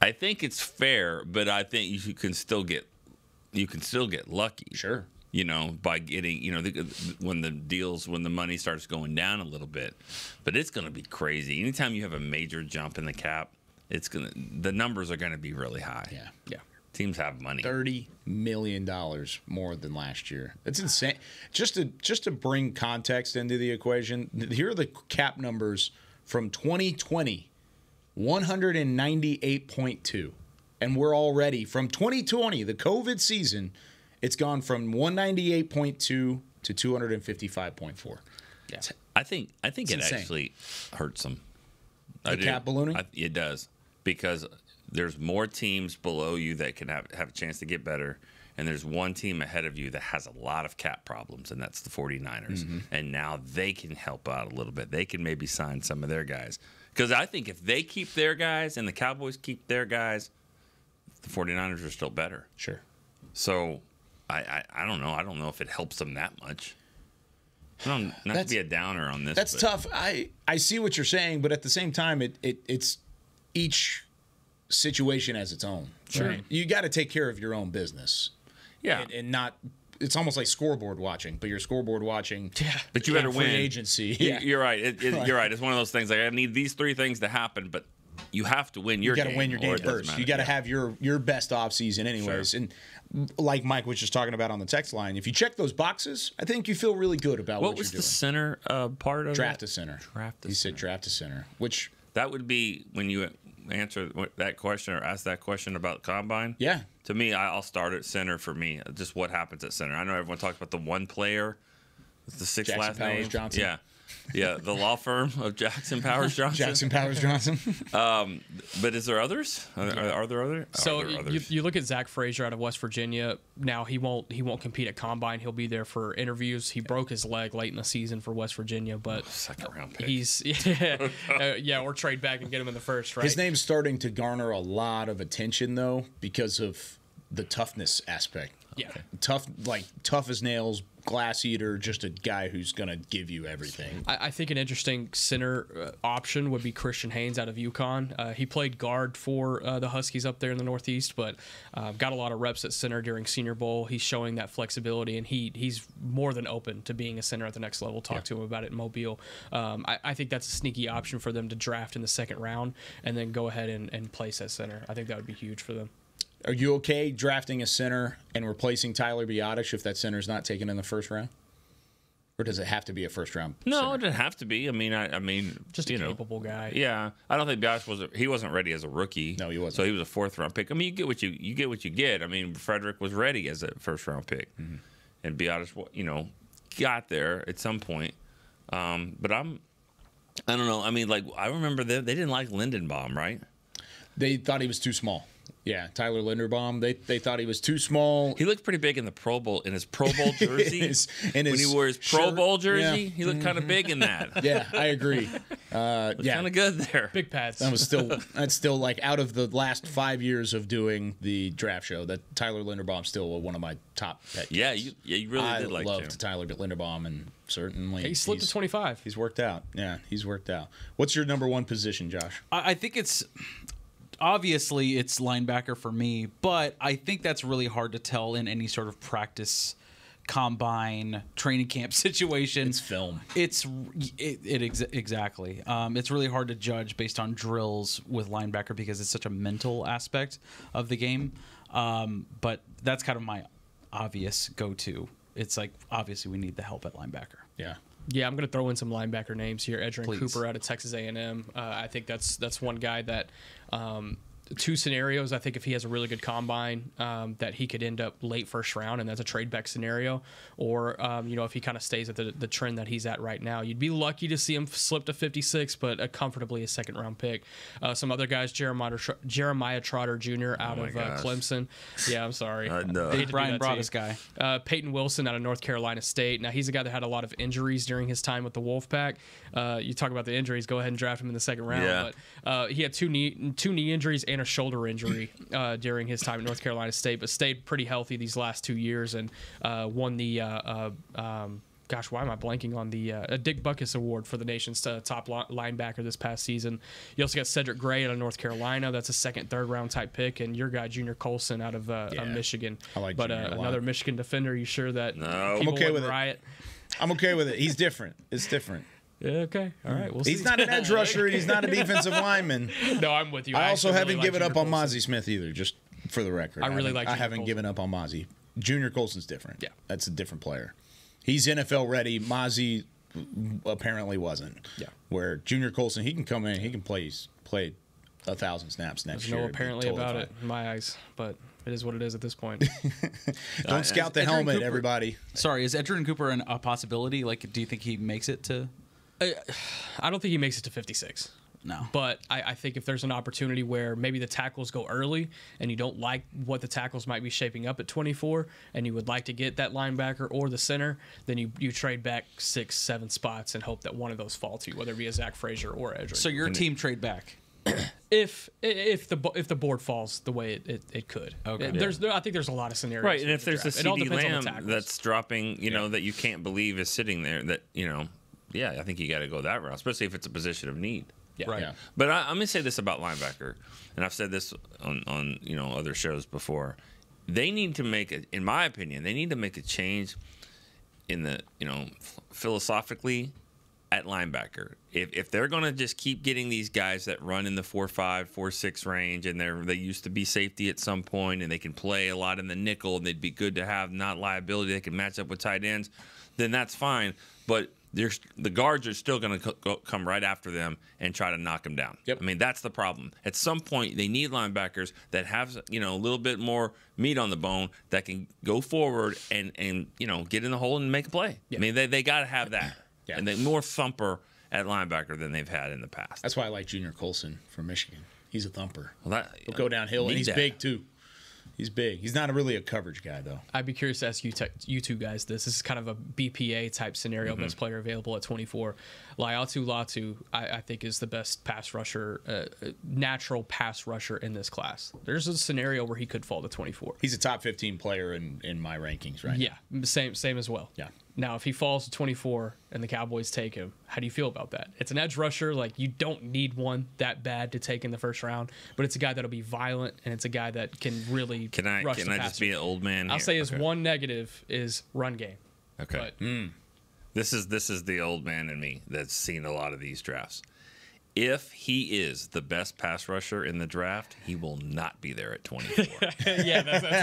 I think it's fair, but I think you can still get lucky. Sure. You know, by getting, when the money starts going down a little bit. But it's going to be crazy. Anytime you have a major jump in the cap, the numbers are going to be really high. Yeah. Teams have money. $30 million more than last year. That's insane. Just to bring context into the equation, here are the cap numbers from 2020. 198.2. And we're already, from 2020, the COVID season, it's gone from 198.2 to 255.4. Yeah. I think it insane. actually hurts them. The cap ballooning? It does. Because there's more teams below you that can have a chance to get better. And there's one team ahead of you that has a lot of cap problems, and that's the 49ers. Mm-hmm. And now they can help out a little bit. They can maybe sign some of their guys. Because I think if they keep their guys and the Cowboys keep their guys, the 49ers are still better. Sure. So I don't know. I don't know if it helps them that much. Not to be a downer on this. That's tough. I see what you're saying, but at the same time, it's each situation has its own. Sure. Right? You got to take care of your own business. Yeah. And not. It's almost like scoreboard watching, but you're scoreboard watching. Yeah. But you better free win. Agency. Yeah. You're right. You're right. It's one of those things. Like I need these 3 things to happen, but you have to win your game. You got to win your game first. You got to have your best offseason anyways. Sure. And like Mike was just talking about on the text line, if you check those boxes, I think you feel really good about what you're doing. What was the center part of draft a center? He said draft a center, which that would be when you answer that question or ask that question about combine. Yeah. To me, I'll start at center for me. Just what happens at center. I know everyone talks about the one player with the 6 Jackson last Powers names. Johnson. Yeah. Yeah, the law firm of Jackson Powers Johnson. Jackson Powers Johnson. But is there others? Are there others? So you look at Zach Frazier out of West Virginia. Now he won't compete at combine. He'll be there for interviews. He broke his leg late in the season for West Virginia, but second round pick. He's or trade back and get him in the first. Right. His name's starting to garner a lot of attention though because of the toughness aspect. Yeah. Tough as nails, glass eater, just a guy who's going to give you everything. I think an interesting center option would be Christian Haynes out of UConn. He played guard for the Huskies up there in the Northeast, but got a lot of reps at center during Senior Bowl. He's showing that flexibility, and he's more than open to being a center at the next level. Talk to him about it in Mobile. I think that's a sneaky option for them to draft in the second round and then go ahead and place at center. I think that would be huge for them. Are you okay drafting a center and replacing Tyler Biadasz if that center's not taken in the first round? Or does it have to be a first round? No, center? it doesn't have to be. I mean, just a capable guy. Yeah, I don't think Biadasz wasn't ready as a rookie. No, he wasn't. So he was a 4th round pick. I mean, you get what you get. I mean, Frederick was ready as a first round pick, and Biadasz, got there at some point. But I don't know. I mean, I remember they didn't like Lindenbaum, right? They thought he was too small. Yeah, Tyler Linderbaum. They thought he was too small. He looked pretty big in the Pro Bowl in his Pro Bowl jersey. When he wore his Pro Bowl jersey, he looked kind of big in that. Yeah, I agree. Kind of good there. Big pads. That's still like out of the last 5 years of doing the draft show. That Tyler Linderbaum's still one of my top pet. Yeah, you really did like him. I loved Tyler Linderbaum, and certainly he slipped to 25. He's worked out. Yeah, he's worked out. What's your number one position, Josh? I think it's. Obviously, it's linebacker for me, but I think that's really hard to tell in any sort of practice, combine, training camp situation. It's film. Exactly. It's really hard to judge based on drills with linebacker because it's such a mental aspect of the game. But that's kind of my obvious go-to. It's like, obviously, we need the help at linebacker. Yeah. Yeah, I'm going to throw in some linebacker names here. Edgerrin Cooper out of Texas A&M. I think that's one guy that two scenarios. I think if he has a really good combine, that he could end up late first round, and that's a trade back scenario. Or if he kind of stays at the trend that he's at right now, you'd be lucky to see him slip to 56, but comfortably a second round pick. Some other guys, Jeremiah Trotter Jr. out of Clemson. Yeah, I'm sorry. Brian Broaddus guy. Peyton Wilson out of North Carolina State. Now he's a guy that had a lot of injuries during his time with the Wolfpack. You talk about the injuries, go ahead and draft him in the second round. Yeah. But he had two knee injuries and a shoulder injury during his time at North Carolina State, but stayed pretty healthy these last 2 years and won the why am I blanking on the Dick Butkus Award for the nation's top linebacker this past season. You also got Cedric Gray out of North Carolina. That's a second, third round type pick, and your guy Junior Colson out of Michigan. I like but Junior a lot. another Michigan defender. You sure that No. people I'm okay wouldn't with it. riot? I'm okay with it. He's different. It's different. Yeah, okay. All right. We'll see. He's not an edge rusher. And he's not a defensive lineman. No, I'm with you. I also actually haven't really given like up on Junior Colson. Mozzie Smith either, just for the record. I really like I Junior haven't Colson. given up on Mozzie. Junior Colson's different. Yeah. That's a different player. He's NFL ready. Mozzie apparently wasn't. Yeah. Where Junior Colson, he can come in, he can play 1,000 snaps next There's year. no It'd be apparently totally about fine. it in my eyes, but it is what it is at this point. Don't scout the Edgerrin helmet, Cooper- everybody. Sorry, is Edgerrin Cooper a possibility? Like, do you think he makes it to? I don't think he makes it to 56. No. But I think if there's an opportunity where maybe the tackles go early and you don't like what the tackles might be shaping up at 24 and you would like to get that linebacker or the center, then you trade back 6, 7 spots and hope that one of those fall to you, whether it be a Zach Frazier or Edgerrin. So your team trade back? If the board falls the way it could. Okay. I think there's a lot of scenarios. Right, and for if the there's a draft. It all CD depends on the Lamb tackles. that's dropping, that you can't believe is sitting there, that, yeah, I think you got to go that route, especially if it's a position of need. Yeah. Right. Yeah. But I'm going to say this about linebacker, and I've said this on other shows before. They need to in my opinion, they need to make a change in the philosophically at linebacker. If they're going to just keep getting these guys that run in the 4.5, 4.6 range, and they used to be safety at some point, and they can play a lot in the nickel, and they'd be good to have, not liability, they can match up with tight ends, then that's fine. But the guards are still going to come right after them and try to knock them down. Yep. I mean, that's the problem. At some point, they need linebackers that have a little bit more meat on the bone that can go forward and get in the hole and make a play. Yep. I mean, they got to have that. Yeah. And they're more thumper at linebacker than they've had in the past. That's why I like Junior Colson from Michigan. He's a thumper. Well, he'll go downhill, and he's big too. He's big. He's not really a coverage guy, though. I'd be curious to ask you two guys this. This is kind of a BPA type scenario. Best player available at 24. Latu, I think, is the best pass rusher, natural pass rusher in this class. There's a scenario where he could fall to 24. He's a top 15 player in my rankings right now. Yeah, same as well. Yeah. Now, if he falls to 24 and the Cowboys take him, how do you feel about that? It's an edge rusher. Like, you don't need one that bad to take in the first round, but it's a guy that'll be violent, and it's a guy that can really rush the passer. Can I just be an old man here? I'll say his one negative is run game. Okay. But, This is the old man in me that's seen a lot of these drafts. If he is the best pass rusher in the draft, he will not be there at 24. Yeah,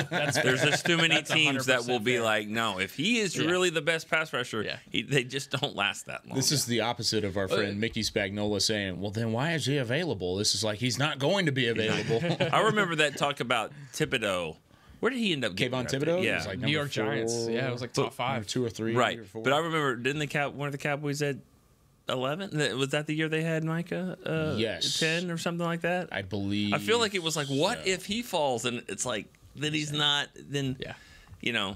that's there's just too many teams that will be like, no, if he is really the best pass rusher, they just don't last that long. This is the opposite of our friend Mickey Spagnola saying, well, then why is he available? This is like he's not going to be available. I remember that talk about Thibodeau. Where did he end up getting Kayvon Thibodeau? Yeah. It was like New York Giants. Yeah, it was like top 5. 2 or 3. Right. Or 4. But I remember, one of the Cowboys at 11? Was that the year they had Micah? Yes. 10 or something like that? I believe. I feel like it was like, what if he falls? And it's like, then he's not, then, then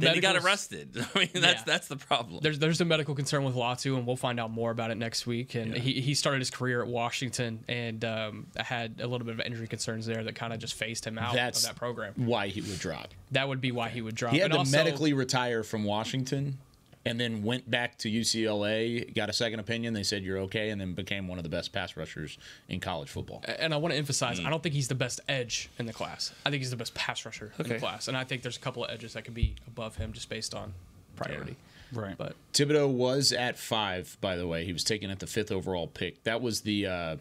he got arrested. I mean, that's the problem. There's a medical concern with Latu, and we'll find out more about it next week. And he started his career at Washington and had a little bit of injury concerns there that kind of just phased him out of that program. Why he would drop. That would be why he would drop. He had to medically retire from Washington and then went back to UCLA, got a second opinion. They said, you're okay, and then became one of the best pass rushers in college football. And I want to emphasize, I don't think he's the best edge in the class. I think he's the best pass rusher in the class. And I think there's a couple of edges that could be above him just based on priority. Yeah. Right. But Thibodeau was at 5, by the way. He was taken at the 5th overall pick. That was the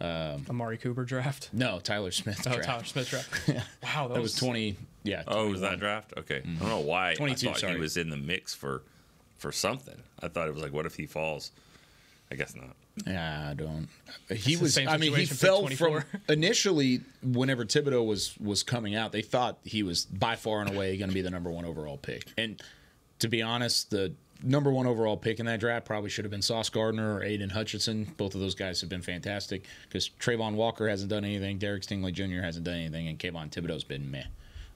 Amari Cooper draft? No, Tyler Smith draft. Tyler Smith draft. Wow, that was 20. Yeah. 21. Oh, was that draft? Okay. I don't know why 22, I thought he was in the mix for something. I thought it was like, what if he falls? I guess not. Yeah, I don't. He was. I mean, he fell from initially. Whenever Thibodeau was coming out, they thought he was by far and away going to be the number 1 overall pick. And to be honest, the number 1 overall pick in that draft probably should have been Sauce Gardner or Aiden Hutchinson. Both of those guys have been fantastic because Trayvon Walker hasn't done anything, Derek Stingley Jr. hasn't done anything, and Kayvon Thibodeau's been meh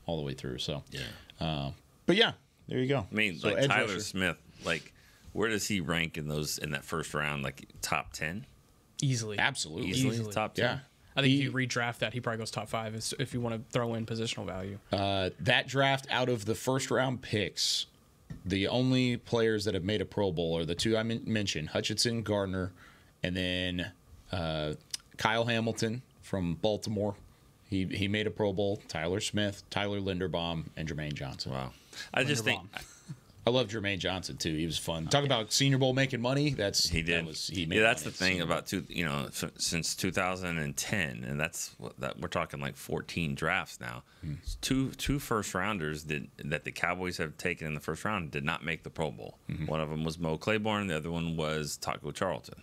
all the way through. So but yeah, there you go. I mean, so like Tyler Smith, like. Where does he rank in that first round? Like top 10? Easily. Absolutely. Easily. Top 10? Yeah. I think if you redraft that, he probably goes top 5 if you want to throw in positional value. That draft, out of the first round picks, the only players that have made a Pro Bowl are the 2 I mentioned, Hutchinson, Gardner, and then Kyle Hamilton from Baltimore. He made a Pro Bowl. Tyler Smith, Tyler Linderbaum, and Jermaine Johnson. Wow. I just think... I love Jermaine Johnson too. He was fun. Talk about Senior Bowl making money. He did. That's the thing about since 2010, and that's we're talking like 14 drafts now. Two first rounders that the Cowboys have taken in the first round did not make the Pro Bowl. One of them was Mo Claiborne, the other one was Taco Charlton.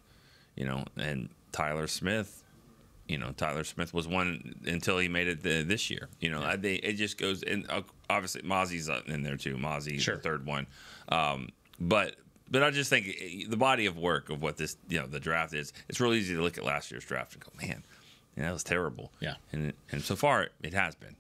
And Tyler Smith. Tyler Smith was one until he made it this year. It just goes, and obviously Mozzie's in there too. Mozzie's the third one. But I just think the body of work of what this, the draft is, it's real easy to look at last year's draft and go, man, that was terrible. Yeah. And so far it has been.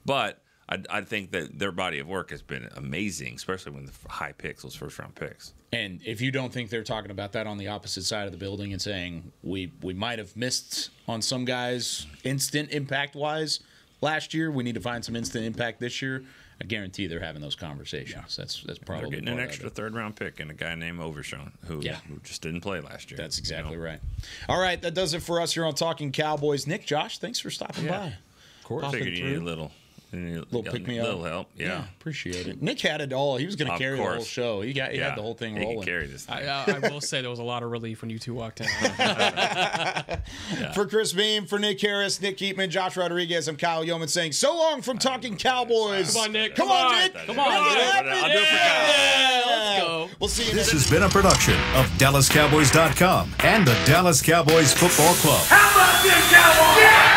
But I think that their body of work has been amazing, especially when the high picks, those first round picks. And if you don't think they're talking about that on the opposite side of the building and saying we might have missed on some guys instant impact wise last year, we need to find some instant impact this year, I guarantee they're having those conversations. That's probably they're getting an extra third round pick and a guy named Overshown who just didn't play last year. That's exactly right. All right, that does it for us here on Talking Cowboys. Nick, Josh, thanks for stopping by. Of course, I figured you need a little Little pick me up. Little help. Yeah. Appreciate it. Nick had it all. He was going to carry the whole show. He had the whole thing rolling. He could carry this thing. I will say there was a lot of relief when you two walked in. For Chris Beam, for Nick Harris, Nick Eatman, Josh Rodriguez, I'm Kyle Youmans saying so long from Talking Cowboys. Come on, Nick. Come on, Nick. Come on. I'll do it for Kyle. Let's go. We'll see you This next has been a production of DallasCowboys.com and the Dallas Cowboys Football Club. How about this, Cowboys? Yeah!